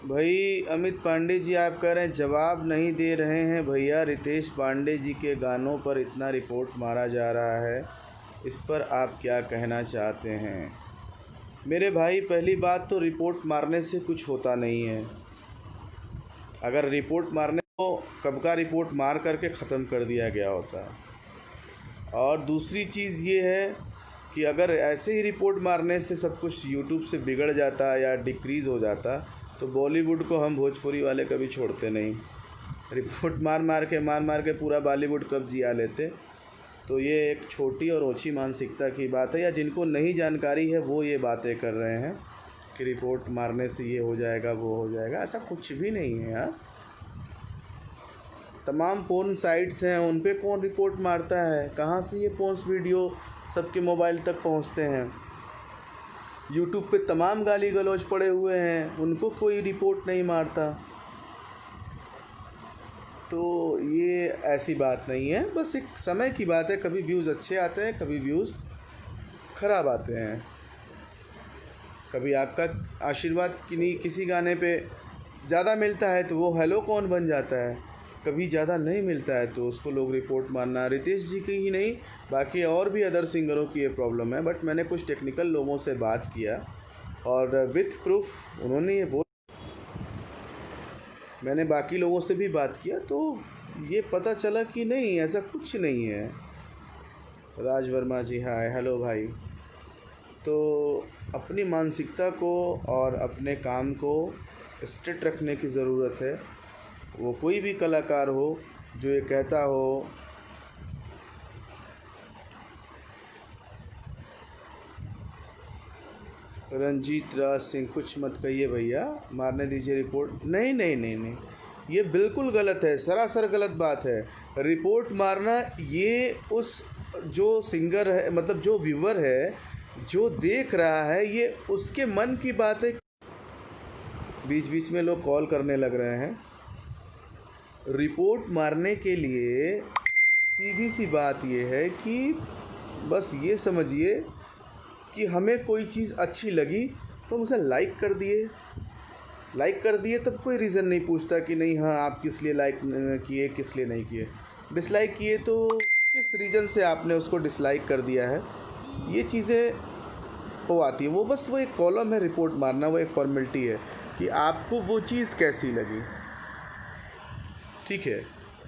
भाई अमित पांडे जी, आप कह रहे हैं जवाब नहीं दे रहे हैं। भैया रितेश पांडे जी के गानों पर इतना रिपोर्ट मारा जा रहा है, इस पर आप क्या कहना चाहते हैं? मेरे भाई, पहली बात तो रिपोर्ट मारने से कुछ होता नहीं है। अगर रिपोर्ट मारने को कब का रिपोर्ट मार करके ख़त्म कर दिया गया होता। और दूसरी चीज़ ये है कि अगर ऐसे ही रिपोर्ट मारने से सब कुछ यूट्यूब से बिगड़ जाता या डिक्रीज़ हो जाता तो बॉलीवुड को हम भोजपुरी वाले कभी छोड़ते नहीं। रिपोर्ट मार मार के पूरा बॉलीवुड कब जिया लेते। तो ये एक छोटी और ओछी मानसिकता की बात है, या जिनको नहीं जानकारी है वो ये बातें कर रहे हैं कि रिपोर्ट मारने से ये हो जाएगा वो हो जाएगा। ऐसा कुछ भी नहीं है यार। तमाम पोर्न साइट्स हैं, उन पे कौन रिपोर्ट मारता है? कहाँ से ये पोर्न्स वीडियो सबके मोबाइल तक पहुँचते हैं? यूट्यूब पे तमाम गाली गलौज पड़े हुए हैं, उनको कोई रिपोर्ट नहीं मारता। तो ये ऐसी बात नहीं है, बस एक समय की बात है। कभी व्यूज़ अच्छे आते हैं, कभी व्यूज़ ख़राब आते हैं। कभी आपका आशीर्वाद किसी गाने पे ज़्यादा मिलता है तो वो हेलो कौन बन जाता है। कभी ज़्यादा नहीं मिलता है तो उसको लोग रिपोर्ट मारना। रितेश जी की ही नहीं, बाकी और भी अदर सिंगरों की ये प्रॉब्लम है। बट मैंने कुछ टेक्निकल लोगों से बात किया और विथ प्रूफ उन्होंने ये मैंने बाकी लोगों से भी बात किया तो ये पता चला कि नहीं, ऐसा कुछ नहीं है। राज वर्मा जी, हाय, हेलो भाई। तो अपनी मानसिकता को और अपने काम को स्ट्रिक्ट रखने की ज़रूरत है। वो कोई भी कलाकार हो जो ये कहता हो रंजीत राज सिंह, कुछ मत कहिए भैया, मारने दीजिए रिपोर्ट। नहीं नहीं नहीं नहीं, ये बिल्कुल गलत है, सरासर गलत बात है। रिपोर्ट मारना ये उस जो सिंगर है, मतलब जो व्यूवर है, जो देख रहा है, ये उसके मन की बात है। बीच बीच में लोग कॉल करने लग रहे हैं। रिपोर्ट मारने के लिए सीधी सी बात ये है कि बस ये समझिए कि हमें कोई चीज़ अच्छी लगी तो हम उसे लाइक कर दिए तब कोई रीज़न नहीं पूछता कि नहीं हाँ आप किस लिए लाइक किए, किस लिए नहीं किए। डिसलाइक किए तो किस रीज़न से आपने उसको डिसलाइक कर दिया है, ये चीज़ें वो आती हैं। वो बस वो एक कॉलम है रिपोर्ट मारना, वो एक फॉर्मेलिटी है कि आपको वो चीज़ कैसी लगी, ठीक है।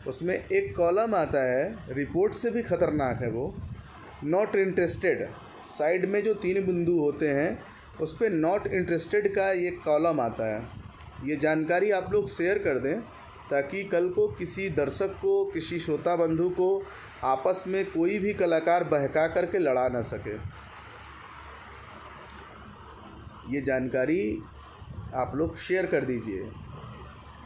उसमें एक कॉलम आता है, रिपोर्ट से भी ख़तरनाक है वो, नॉट इंटरेस्टेड। साइड में जो 3 बिंदु होते हैं उस पर नॉट इंटरेस्टेड का ये कॉलम आता है। ये जानकारी आप लोग शेयर कर दें ताकि कल को किसी दर्शक को, किसी श्रोता बंधु को आपस में कोई भी कलाकार बहका करके लड़ा ना सके। ये जानकारी आप लोग शेयर कर दीजिए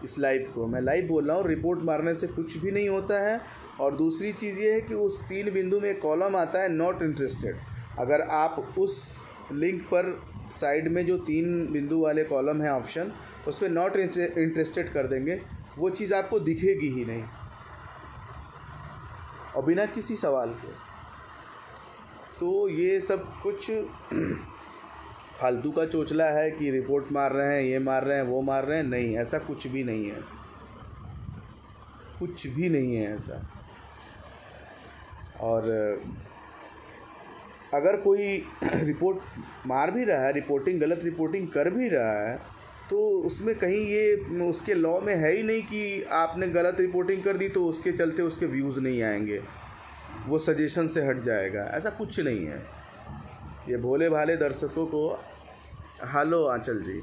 इस लाइव को। मैं लाइव बोल रहा हूँ, रिपोर्ट मारने से कुछ भी नहीं होता है। और दूसरी चीज़ ये है कि उस 3 बिंदु में एक कॉलम आता है नॉट इंटरेस्टेड। अगर आप उस लिंक पर साइड में जो 3 बिंदु वाले कॉलम है ऑप्शन, उस पर नॉट इंटरेस्टेड कर देंगे, वो चीज़ आपको दिखेगी ही नहीं और बिना किसी सवाल के। तो ये सब कुछ फालतू का चोचला है कि रिपोर्ट मार रहे हैं, ये मार रहे हैं, वो मार रहे हैं। नहीं, ऐसा कुछ भी नहीं है, कुछ भी नहीं है ऐसा। और अगर कोई रिपोर्ट मार भी रहा है, गलत रिपोर्टिंग कर भी रहा है, तो उसमें कहीं ये उसके लॉ में है ही नहीं कि आपने गलत रिपोर्टिंग कर दी तो उसके चलते उसके व्यूज़ नहीं आएंगे, वो सजेशन से हट जाएगा। ऐसा कुछ नहीं है। ये भोले भाले दर्शकों को हेलो आंचल जी।